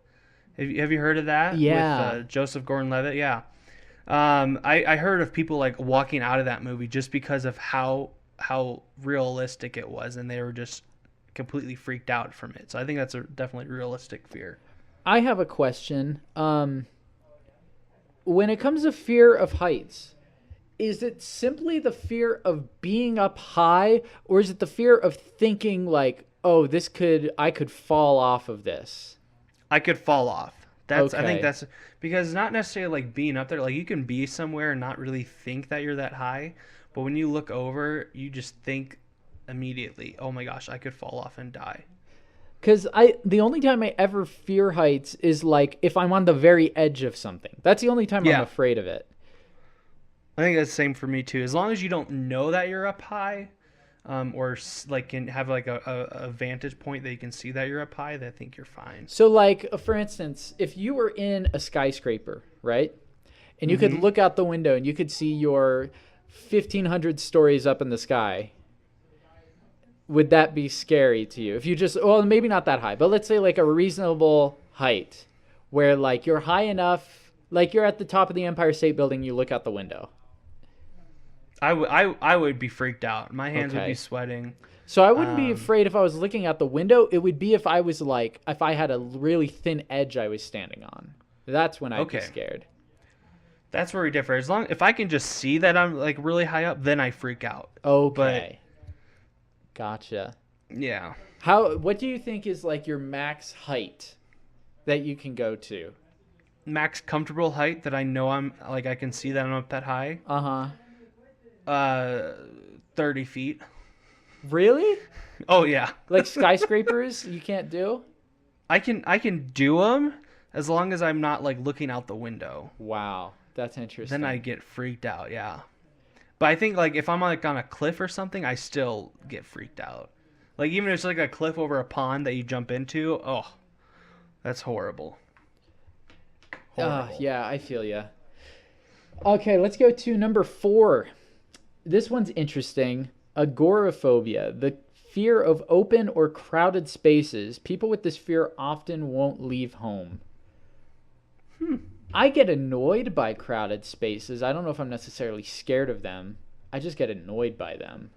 Have you heard of that? Yeah. With Joseph Gordon-Levitt. Yeah. I heard of people like walking out of that movie just because of how realistic it was, and they were just completely freaked out from it. So I think that's a definitely realistic fear. I have a question. When it comes to fear of heights, is it simply the fear of being up high, or is it the fear of thinking like, oh, I could fall off of this? I could fall off. I Okay. think that's because not necessarily like being up there. Like you can be somewhere and not really think that you're that high, but when you look over, you just think immediately, "Oh my gosh, I could fall off and die." Because the only time I ever fear heights is like if I'm on the very edge of something. That's the only time I'm Yeah. afraid of it. I think that's the same for me too. As long as you don't know that you're up high, or like can have like a vantage point that you can see that you're up high, then I think you're fine. So, like, for instance, if you were in a skyscraper, right? And you could look out the window and you could see your 1,500 stories up in the sky, would that be scary to you? If you just, well, maybe not that high, but let's say like a reasonable height where like you're high enough, like you're at the top of the Empire State Building, you look out the window. I would be freaked out. My hands would Okay. be sweating. So I wouldn't be afraid if I was looking out the window. It would be if I was like, if I had a really thin edge I was standing on. That's when I'd be Okay. scared. That's where we differ. If I can just see that I'm like really high up, then I freak out. Okay. Gotcha. Yeah. What do you think is like your max height that you can go to? Max comfortable height that I know I'm like I can see that I'm up that high. Uh-huh. 30 feet. Really? Oh yeah. Like skyscrapers you can't do? I can do them as long as I'm not like looking out the window. Wow. That's interesting. Then I get freaked out, yeah. But I think like if I'm like on a cliff or something, I still get freaked out. Like even if it's like a cliff over a pond that you jump into, oh, that's horrible. Horrible. Yeah, I feel ya. Okay, let's go to number 4. This one's interesting. Agoraphobia, the fear of open or crowded spaces. People with this fear often won't leave home. I get annoyed by crowded spaces. I don't know if I'm necessarily scared of them. I just get annoyed by them.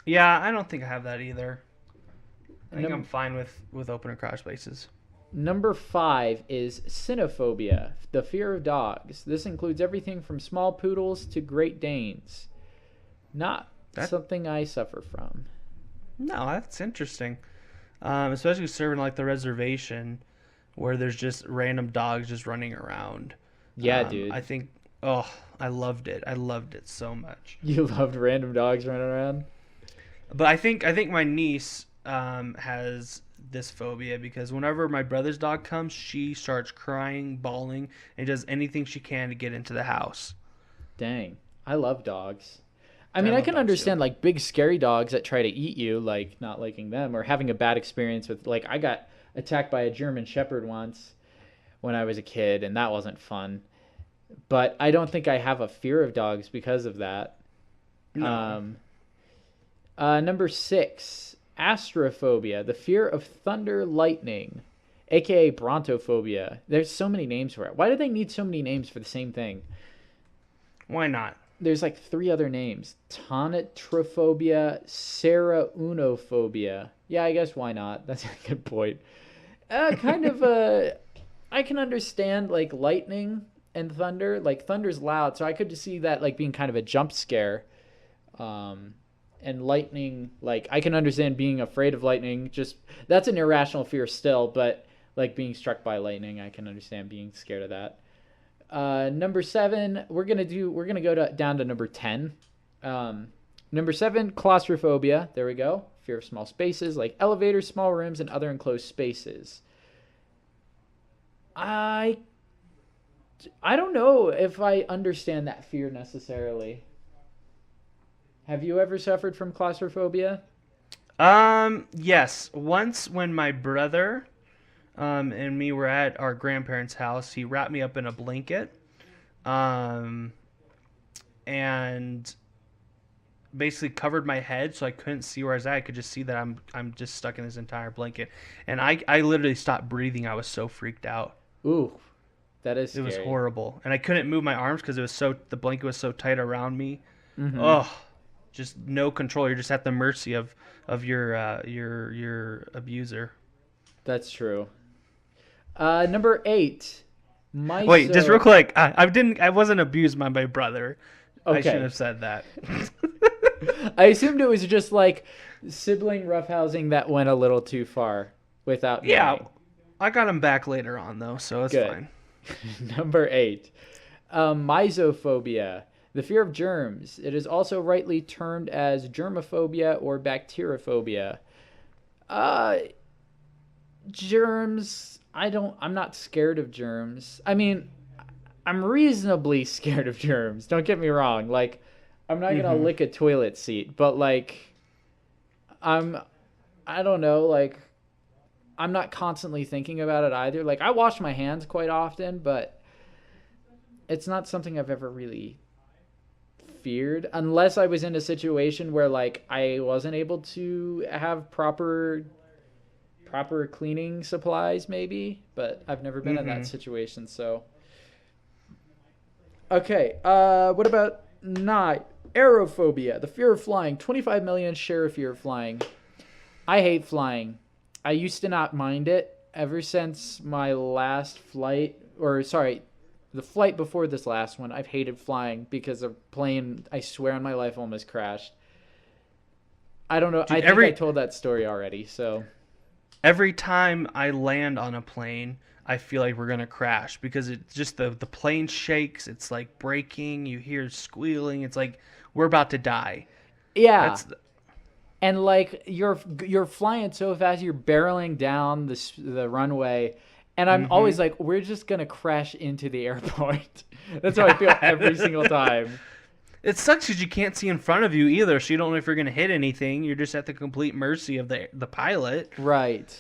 Yeah, I don't think I have that either. I think Num- I'm fine with open and crowded spaces. Number 5 is cynophobia, the fear of dogs. This includes everything from small poodles to Great Danes. Not something I suffer from. No, that's interesting. Especially serving like the reservation where there's just random dogs just running around. Yeah, dude. I think, oh, I loved it. I loved it so much. You loved random dogs running around? But I think my niece has this phobia because whenever my brother's dog comes, she starts crying, bawling, and does anything she can to get into the house. Dang. I love dogs. I mean, I love can dogs, understand like big scary dogs that try to eat you, like not liking them or having a bad experience with like I got attacked by a German Shepherd once when I was a kid and that wasn't fun. But I don't think I have a fear of dogs because of that. No. Number 6, astrophobia, the fear of thunder, lightning, aka brontophobia. There's so many names for it. Why do they need so many names for the same thing? Why not? There's like 3 other names. Tonitrophobia, Seraunophobia. Yeah, I guess why not? That's a good point. I can understand like lightning and thunder. Like thunder's loud, so I could see that like being kind of a jump scare. And lightning, like I can understand being afraid of lightning. Just that's an irrational fear still, but like being struck by lightning, I can understand being scared of that. Number 7, we're gonna go down to number 10. Number 7, claustrophobia. There we go. Fear of small spaces like elevators, small rooms, and other enclosed spaces. I don't know if I understand that fear necessarily. Have you ever suffered from claustrophobia? Yes. Once when my brother and me were at our grandparents' house, he wrapped me up in a blanket. And basically covered my head, so I couldn't see where I was at. I could just see that I'm just stuck in this entire blanket, and I literally stopped breathing. I was so freaked out. Ooh, that is It scary. was horrible, and I couldn't move my arms because the blanket was so tight around me. Mhm. Oh, just no control. You're just at the mercy of your abuser. That's true. Number 8. Wait, just real quick. I wasn't abused by my brother. I Okay. shouldn't have said that. I assumed it was just like sibling roughhousing that went a little too far without Yeah, knowing. I got him back later on though, so it's Good. fine. Number 8. Mysophobia, the fear of germs. It is also rightly termed as germophobia or bacteriophobia. Germs, I'm not scared of germs. I mean, I'm reasonably scared of germs. Don't get me wrong. Like, I'm not going to lick a toilet seat, but like I don't know, like I'm not constantly thinking about it either. Like, I wash my hands quite often, but it's not something I've ever really feared unless I was in a situation where like I wasn't able to have proper cleaning supplies maybe, but I've never been in that situation. So okay, what about 9? Aerophobia, the fear of flying. 25 million share a fear of flying. I hate flying. I used to not mind it ever since my last flight, or sorry, the flight before this last one. I've hated flying because a plane, I swear on my life, almost crashed. I don't know. Dude, I think I told that story already. So Every time I land on a plane, I feel like we're gonna crash because it's just the plane shakes. It's like breaking. You hear squealing. It's like we're about to die. yeah, That's and like you're flying so fast, you're barreling down the runway, and I'm always like, we're just gonna crash into the airport. That's how I feel every single time. It sucks because you can't see in front of you either, so you don't know if you're gonna hit anything. You're just at the complete mercy of the pilot. Right.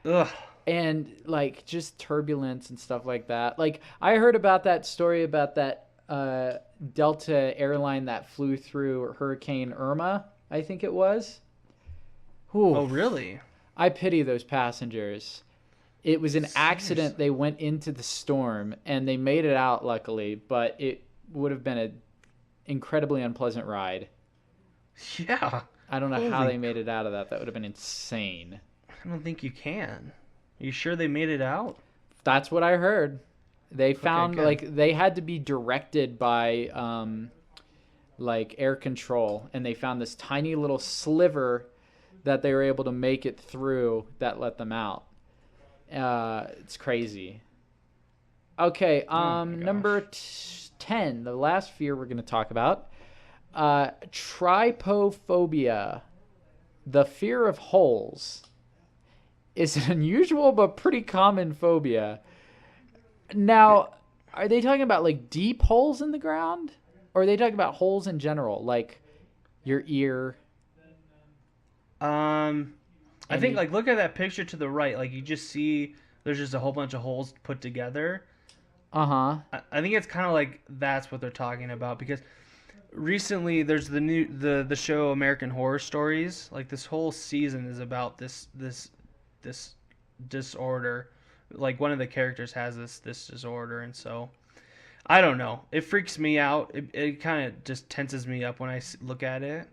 Ugh. And like just turbulence and stuff like that. Like I heard about that story about that Delta airline that flew through Hurricane Irma, I think it was. Whew. Oh, really? I pity those passengers. It was an accident. They went into the storm and they made it out luckily, but it would have been an incredibly unpleasant ride. Yeah. I don't know how Holy they made it out of that. That would have been insane. I don't think you can. Are you sure they made it out? That's what I heard. They found good. like they had to be directed by like air control, and they found this tiny little sliver that they were able to make it through that let them out. It's crazy. Okay, my gosh. number 10, the last fear we're going to talk about. Trypophobia, the fear of holes, is an unusual but pretty common phobia. Now, are they talking about like deep holes in the ground? Or are they talking about holes in general, like your ear? I And think you- like look at that picture to the right. Like you just see there's just a whole bunch of holes put together. Uh-huh. I think it's kind of like that's what they're talking about because recently there's the show American Horror Stories. Like this whole season is about this disorder. Like one of the characters has this disorder, and so I don't know. It freaks me out. It kind of just tenses me up when I look at it.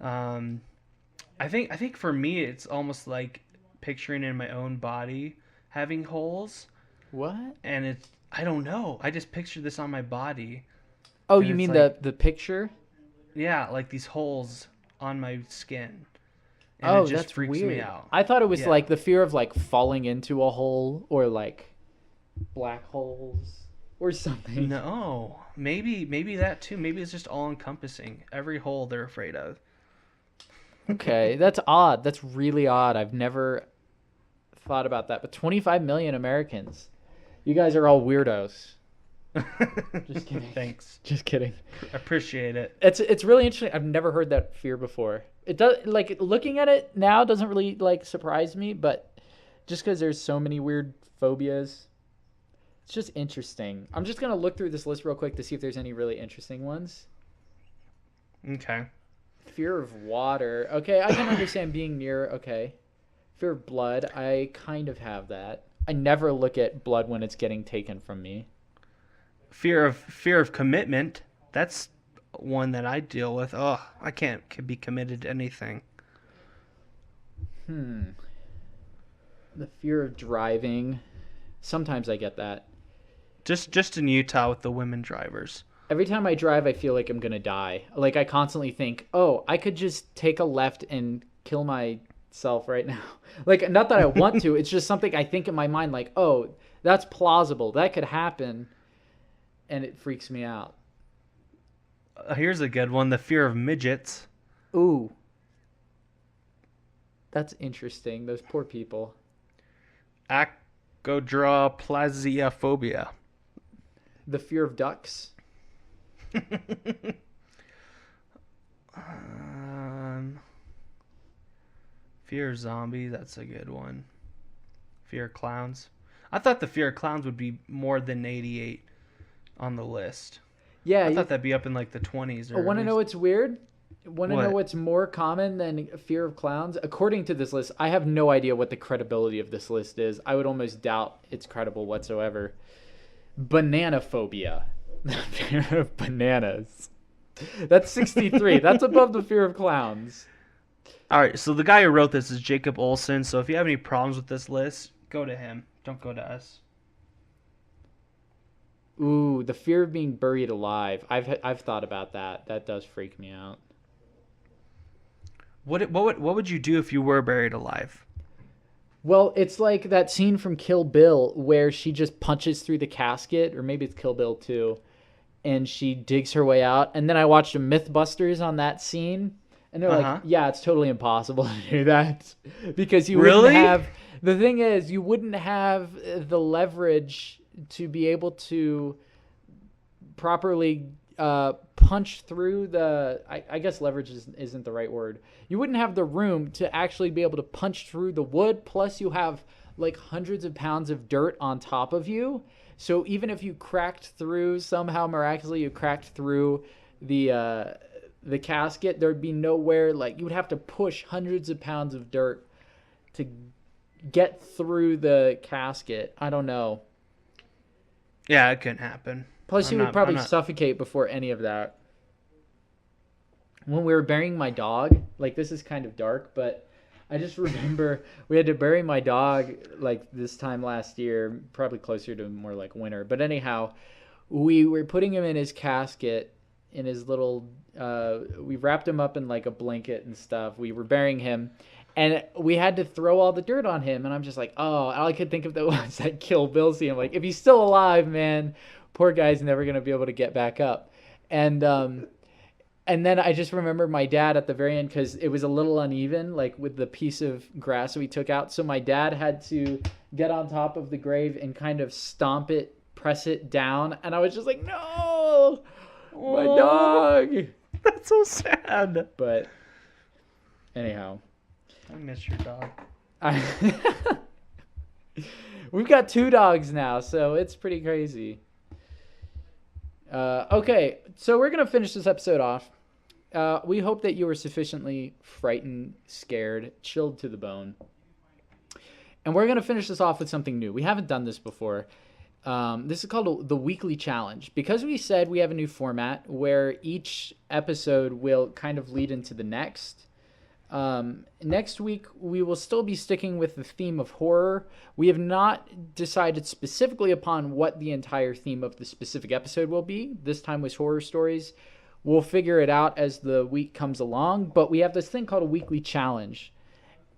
I think for me it's almost like picturing in my own body having holes, What? and I don't know. I just picture this on my body. Oh, And you it's mean like- the picture? Yeah, like these holes on my skin. And Oh, it just that's freaks weird. me out. I thought it was Yeah. like the fear of like falling into a hole or like black holes or something. No, maybe that too. Maybe it's just all encompassing. Every hole they're afraid of. Okay, that's odd. That's really odd. I've never thought about that. But 25 million Americans. You guys are all weirdos. Just kidding. Thanks. Just kidding. Appreciate it. It's really interesting. I've never heard that fear before. It does, like, looking at it now doesn't really like surprise me, but just because there's so many weird phobias, it's just interesting. I'm just gonna look through this list real quick to see if there's any really interesting ones. Okay. Fear of water. Okay, I can understand being near. Okay. Fear of blood. I kind of have that. I never look at blood when it's getting taken from me. Fear of commitment. That's one that I deal with. Oh, I can't be committed to anything. The fear of driving. Sometimes I get that. Just in Utah with the women drivers. Every time I drive, I feel like I'm going to die. Like, I constantly think, oh, I could just take a left and kill myself right now. Like, not that I want to. It's just something I think in my mind, like, oh, that's plausible. That could happen. And it freaks me out. Here's a good one. The fear of midgets. Ooh. That's interesting. Those poor people. Acrodroplasiophobia. The fear of ducks. Fear of zombies, that's a good one. Fear of clowns. I thought the fear of clowns would be more than 88 on the list. Yeah. I thought that'd be up in like the 20s. Want to know what's weird? Want to know What? what's more common than fear of clowns? According to this list, I have no idea what the credibility of this list is. I would almost doubt it's credible whatsoever. Banana phobia. The fear of bananas. That's 63. That's above the fear of clowns. All right, so the guy who wrote this is Jacob Olson. So if you have any problems with this list, go to him. Don't go to us. Ooh, the fear of being buried alive. I've thought about that. That does freak me out. What would you do if you were buried alive? Well, it's like that scene from Kill Bill where she just punches through the casket, or maybe it's Kill Bill 2, and she digs her way out. And then I watched a Mythbusters on that scene, and they're like, yeah, it's totally impossible to do that because you wouldn't have. The thing is, you wouldn't have the leverage to be able to properly punch through the. I guess leverage isn't the right word. You wouldn't have the room to actually be able to punch through the wood. Plus, you have like hundreds of pounds of dirt on top of you. So even if you cracked through, somehow miraculously you cracked through the casket, there'd be nowhere, like you would have to push hundreds of pounds of dirt to get through the casket. I don't know. Yeah, it couldn't happen. Plus, you would probably suffocate before any of that. When we were burying my dog, like this is kind of dark, but I just remember we had to bury my dog like this time last year, probably closer to more like winter. But anyhow, we were putting him in his casket in his little, we wrapped him up in like a blanket and stuff. We were burying him and we had to throw all the dirt on him. And I'm just like, oh, all I could think of that was that Kill Bill scene. I'm like, if he's still alive, man, poor guy's never going to be able to get back up. And then I just remember my dad at the very end, because it was a little uneven, like with the piece of grass we took out. So my dad had to get on top of the grave and kind of stomp it, press it down. And I was just like, no, my dog. That's so sad. But anyhow. I miss your dog. We've got 2 dogs now, so it's pretty crazy. Okay, so we're going to finish this episode off. We hope that you were sufficiently frightened, scared, chilled to the bone. And we're going to finish this off with something new. We haven't done this before. This is called the Weekly Challenge. Because we said we have a new format where each episode will kind of lead into the next. Next week, we will still be sticking with the theme of horror. We have not decided specifically upon what the entire theme of the specific episode will be. This time was horror stories. We'll figure it out as the week comes along, but we have this thing called a weekly challenge.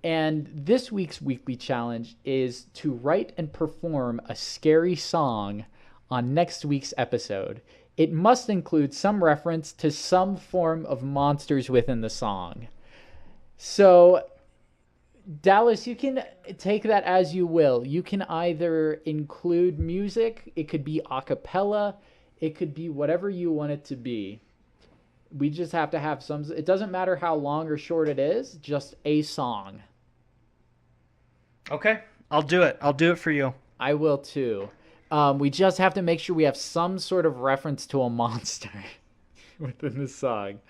And this week's weekly challenge is to write and perform a scary song on next week's episode. It must include some reference to some form of monsters within the song. So, Dallas, you can take that as you will. You can either include music, it could be a cappella, it could be whatever you want it to be. We just have to have some, it doesn't matter how long or short it is, just a song. Okay, I'll do it. I'll do it for you. I will too. We just have to make sure we have some sort of reference to a monster within the song.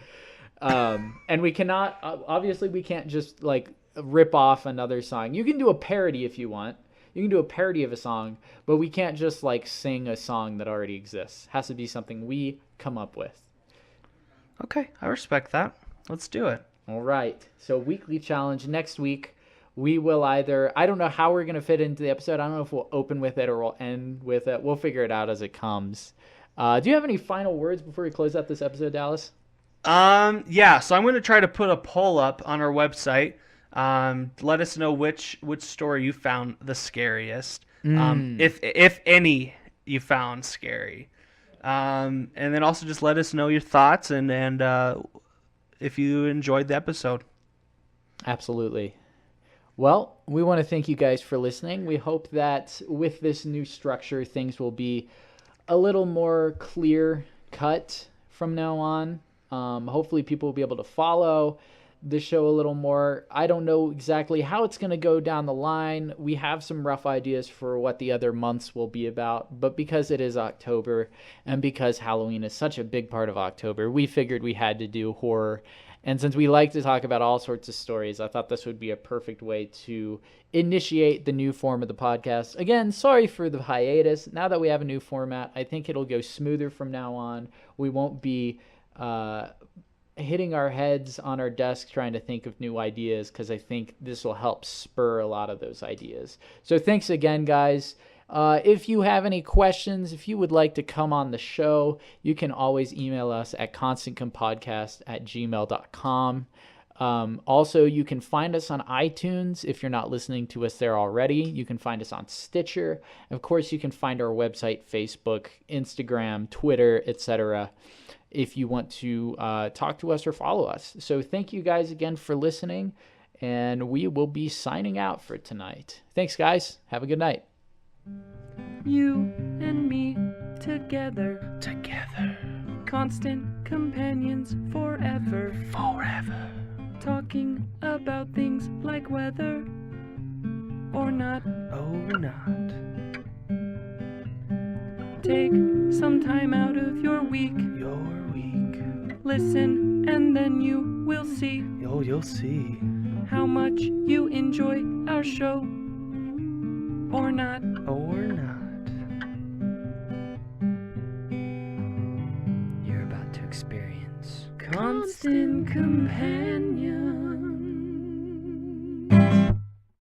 And we cannot, obviously, we can't just like rip off another song. You can do a parody if you want. You can do a parody of a song, but we can't just like sing a song that already exists. It has to be something we come up with. Okay, I respect that. Let's do it. All right. So weekly challenge next week. We will either, I don't know how we're going to fit into the episode. I don't know if we'll open with it or we'll end with it. We'll figure it out as it comes. Do you have any final words before we close out this episode, Dallas? Yeah, so I'm going to try to put a poll up on our website. Let us know which story you found the scariest. If any you found scary. And then also just let us know your thoughts and if you enjoyed the episode. Absolutely. Well, we want to thank you guys for listening. We hope that with this new structure, things will be a little more clear cut from now on. Hopefully people will be able to follow the show a little more. I don't know exactly how it's going to go down the line. We have some rough ideas for what the other months will be about, but because it is October and because Halloween is such a big part of October, we figured we had to do horror. And since we like to talk about all sorts of stories, I thought this would be a perfect way to initiate the new form of the podcast. Again, sorry for the hiatus. Now that we have a new format, I think it'll go smoother from now on. We won't be hitting our heads on our desk trying to think of new ideas, because I think this will help spur a lot of those ideas. So thanks again, guys. If you have any questions, if you would like to come on the show, you can always email us at constantcompodcast@gmail.com. Also, you can find us on iTunes if you're not listening to us there already. You can find us on Stitcher. Of course, you can find our website, Facebook, Instagram, Twitter, etc. if you want to talk to us or follow us. So thank you guys again for listening, and we will be signing out for tonight. Thanks, guys. Have a good night. You and me together, constant companions forever, talking about things like whether or not. Take some time out of your week, listen, and then you will see You'll see. how much you enjoy our show, or not. You're about to experience Constant companion.